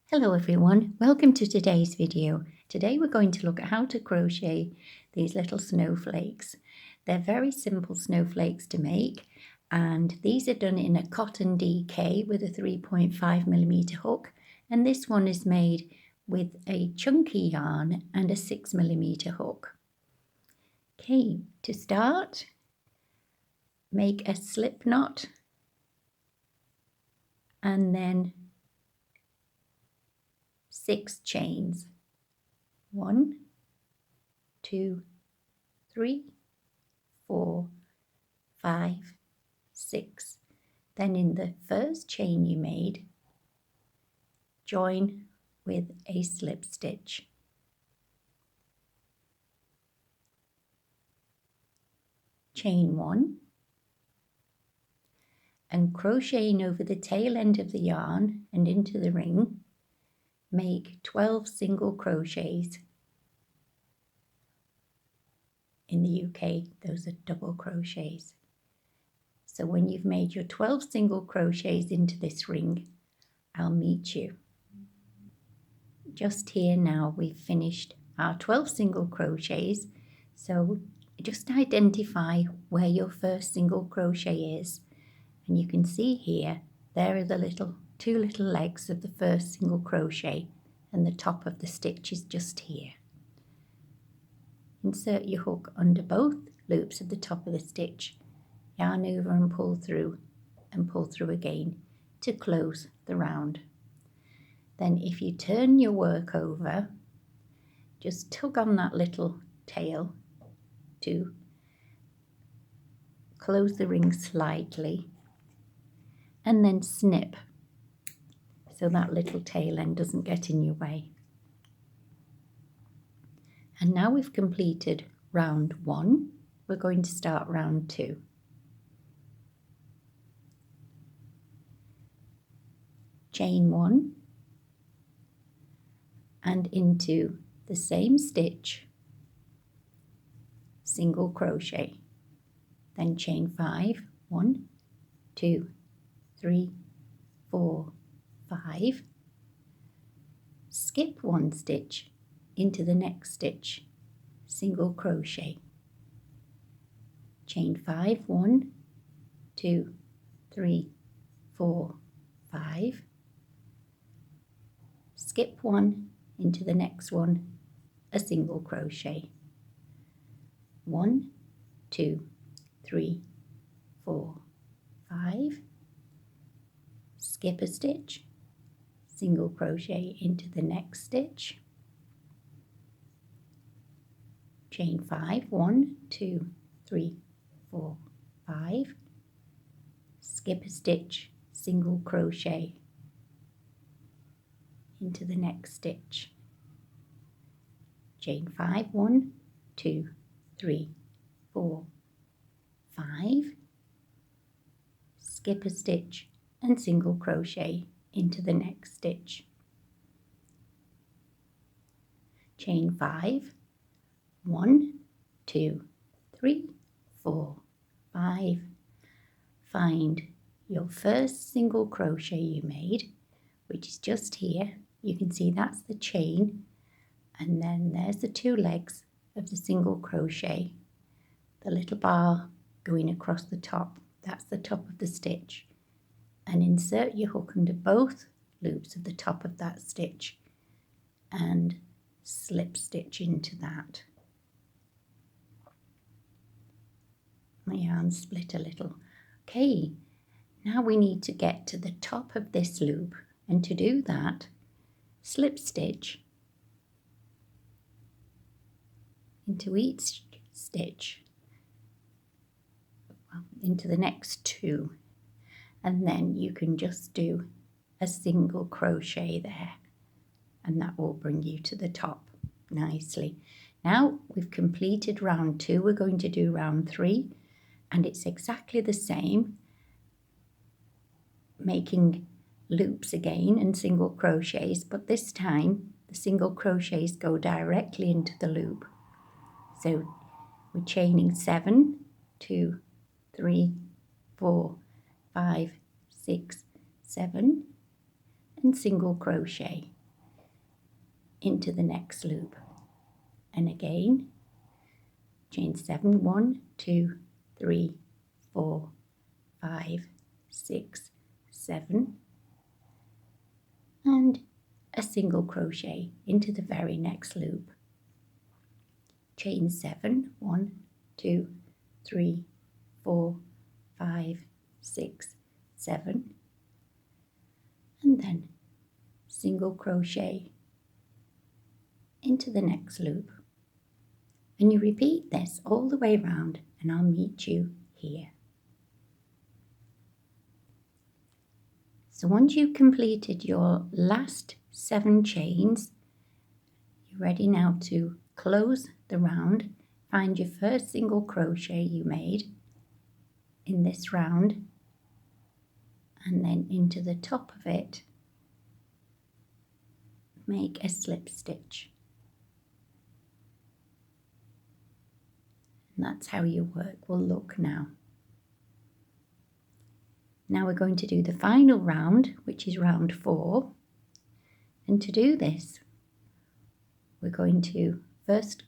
Hello everyone, welcome to today's video. Today we're going to look at how to crochet these little snowflakes. They're very simple snowflakes to make, and these are done in a cotton DK with a 3.5mm hook, and this one is made with a chunky yarn and a 6mm hook. Okay, to start, make a slip knot and then 6 chains. 1, 2, 3, 4, 5, 6. Then in the first chain you made, join with a slip stitch. Chain 1 and crocheting over the tail end of the yarn and into the ring, make 12 single crochets. In the UK, those are double crochets. So when you've made your 12 single crochets into this ring, I'll meet you. Just here now, we've finished our 12 single crochets. So just identify where your first single crochet is. And you can see here, there are the two little legs of the first single crochet, and the top of the stitch is just here. Insert your hook under both loops at the top of the stitch, yarn over and pull through again to close the round. Then if you turn your work over, just tug on that little tail to close the ring slightly, and then snip so that little tail end doesn't get in your way. And now we've completed round 1, we're going to start round 2. Chain 1 and into the same stitch, single crochet, then chain 5, 1, 2, 3, 4, 5, skip 1 stitch into the next stitch, single crochet, chain 5, 1, 2, 3, 4, 5, skip 1 into the next one, a single crochet, 1, 2, 3, 4, 5, skip a stitch, single crochet into the next stitch, chain 5, 1, 2, 3, 4, 5, skip a stitch, single crochet into the next stitch, chain 5, 1, 2, 3, 4, 5, skip a stitch and single crochet into the next stitch, chain 5, 1, 2, 3, 4, 5, find your first single crochet you made, which is just here. You can see that's the chain, and then there's the 2 legs of the single crochet, the little bar going across the top, that's the top of the stitch, and insert your hook under both loops of the top of that stitch and slip stitch into that. My yarn split a little. Okay, now we need to get to the top of this loop, and to do that, slip stitch into each stitch, into the next 2, and then you can just do a single crochet there, and that will bring you to the top nicely. Now we've completed round 2, we're going to do round 3, and it's exactly the same, making loops again and single crochets, but this time the single crochets go directly into the loop. So we're chaining 7, 2, 3, 4, 5, 6, 7, and single crochet. into the next loop. And again, chain 7, 1, 2, 3, 4, 5, 6, 7, and a single crochet into the very next loop. Chain 7, 1, 2, 3, 4, 5, 6, 7, and then single crochet into the next loop. And you repeat this all the way around, and I'll meet you here. So once you've completed your last 7 chains, you're ready now to close the round. Find your first single crochet you made in this round, and then into the top of it, make a slip stitch. And that's how your work will look now. Now we're going to do the final round, which is round 4. And to do this, we're going to first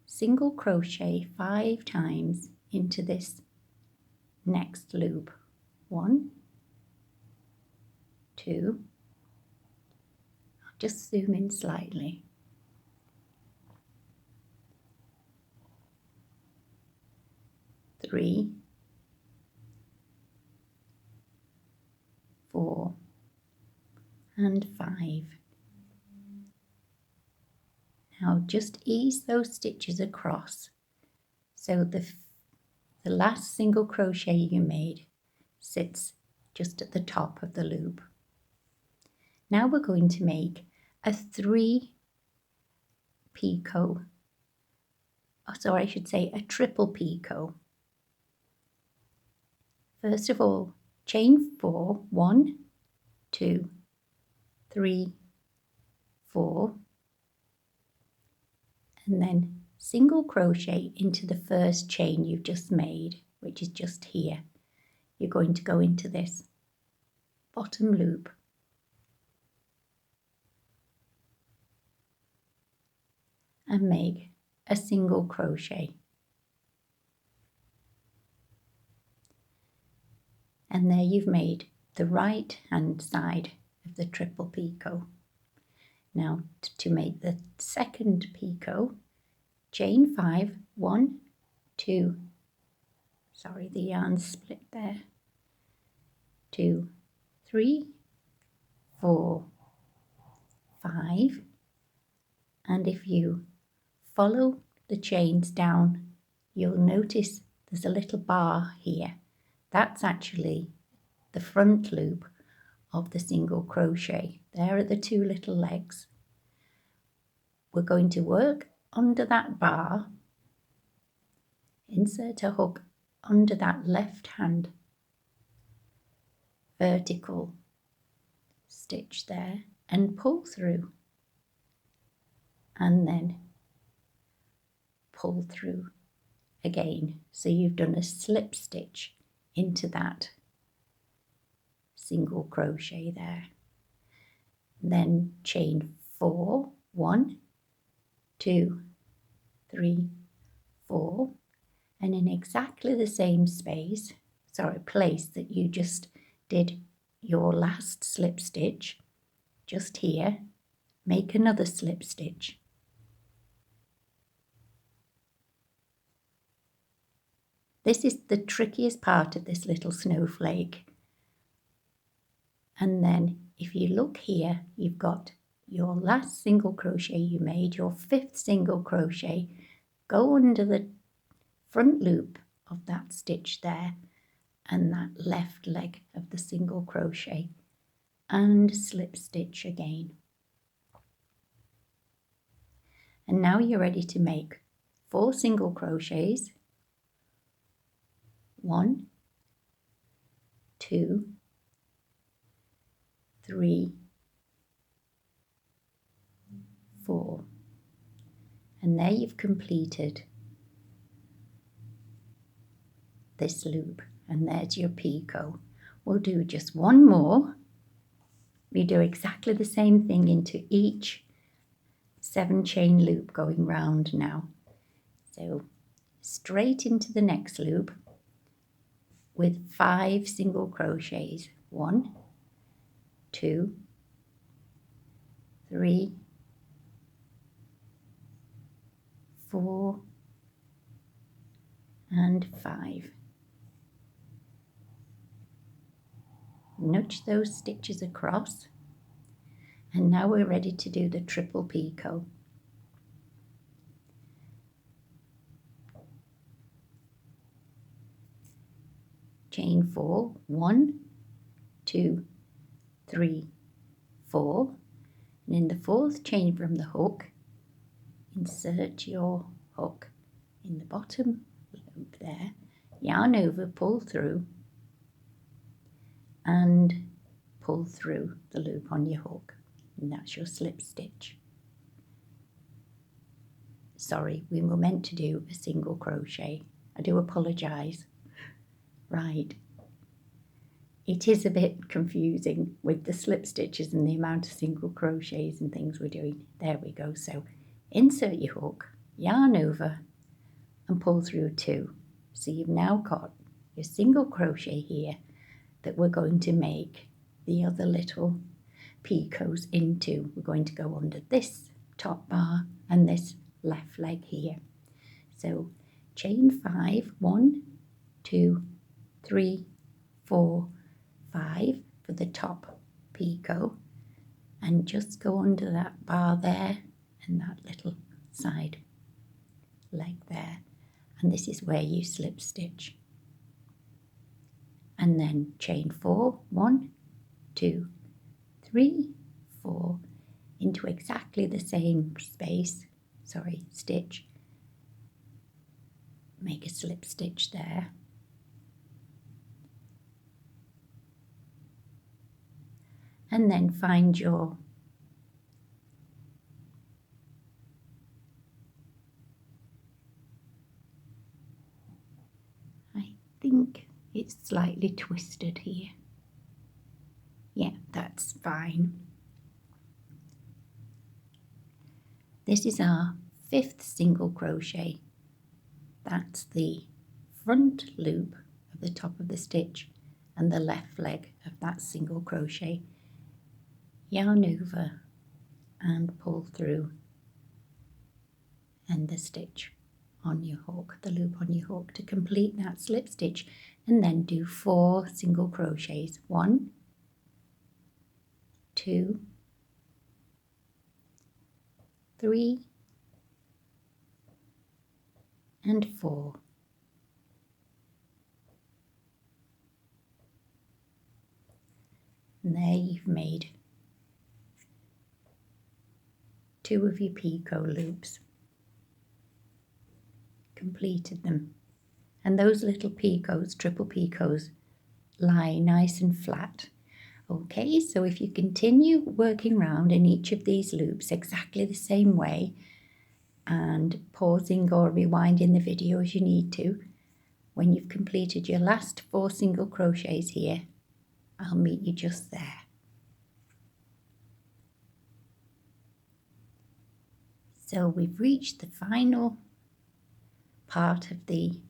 single crochet 5 times into this next loop. 1, 2, I'll just zoom in slightly. 3, 4, and 5. Now just ease those stitches across so the last single crochet you made sits just at the top of the loop. Now we're going to make a 3 picot, I should say a triple picot. First of all, chain 4, 1, 2, 3, 4, and then single crochet into the first chain you've just made, which is just here. You're going to go into this bottom loop and make a single crochet. And there you've made the right hand side of the triple picot. Now to make the second picot, chain 5, 1, 2, sorry, the yarn split there, 2, 3, 4, 5, and if you follow the chains down, you'll notice there's a little bar here. That's actually the front loop of the single crochet. There are the 2 little legs. We're going to work under that bar, insert a hook under that left hand vertical stitch there and pull through, and then pull through again. So you've done a slip stitch into that single crochet there. Then chain 4, 1, 2, 3, 4, and in exactly the same place that you just did your last slip stitch, just here, make another slip stitch. This is the trickiest part of this little snowflake. And then if you look here, you've got your last single crochet you made, your 5th single crochet, go under the front loop of that stitch there and that left leg of the single crochet and slip stitch again. And now you're ready to make 4 single crochets. 1, 2, 3, 4, and there you've completed this loop, and there's your picot. We'll do just one more. We do exactly the same thing into each 7 chain loop going round now. So straight into the next loop with 5 single crochets. 1, 2, 3, 4 and 5. Nudge those stitches across, and now we're ready to do the triple picot. Chain 4, 1, 2, 3, 4, and in the 4th chain from the hook, insert your hook in the bottom loop there, yarn over, pull through, and pull through the loop on your hook, and that's your slip stitch. Sorry, we were meant to do a single crochet. I do apologise. Right. It is a bit confusing with the slip stitches and the amount of single crochets and things we're doing. There we go. So insert your hook, yarn over and pull through 2. So you've now got your single crochet here that we're going to make the other little picots into. We're going to go under this top bar and this left leg here. So chain 5, 1, 2, 3, 4, 5 for the top picot, and just go under that bar there and that little side leg there, and this is where you slip stitch. And then chain 4, 1, 2, 3, 4 into exactly the same stitch, make a slip stitch there, and then find your I think it's slightly twisted here. Yeah, that's fine. This is our 5th single crochet. That's the front loop of the top of the stitch and the left leg of that single crochet. Yarn over and pull through, and the stitch on your hook, the loop on your hook, to complete that slip stitch, and then do 4 single crochets. 1, 2, 3 and 4. And there you've made 2 of your picot loops, completed them, and those little picots, triple picots, lie nice and flat. Okay, so if you continue working round in each of these loops exactly the same way, and pausing or rewinding the video as you need to, when you've completed your last 4 single crochets here, I'll meet you just there. So we've reached the final part of the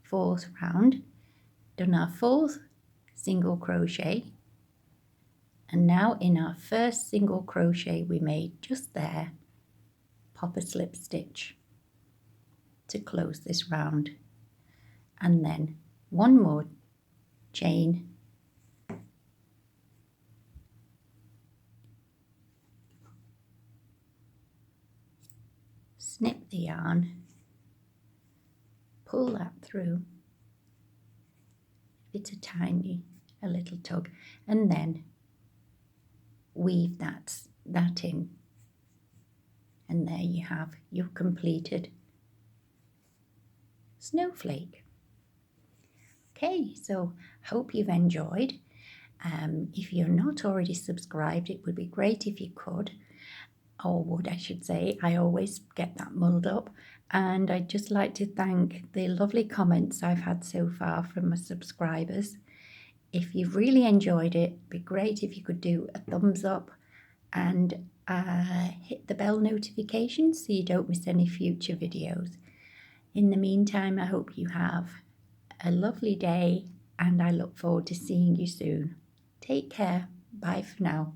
4th round, done our 4th single crochet, and now in our first single crochet we made just there, pop a slip stitch to close this round, and then 1 more chain, snip the yarn, pull that through, it's a little tug, and then weave that in, and there you have your completed snowflake. Okay, so hope you've enjoyed. If you're not already subscribed, it would be great if you could, or would I should say. I always get that muddled up, and I'd just like to thank the lovely comments I've had so far from my subscribers. If you've really enjoyed it, it'd be great if you could do a thumbs up, and hit the bell notification so you don't miss any future videos. In the meantime, I hope you have a lovely day and I look forward to seeing you soon. Take care. Bye for now.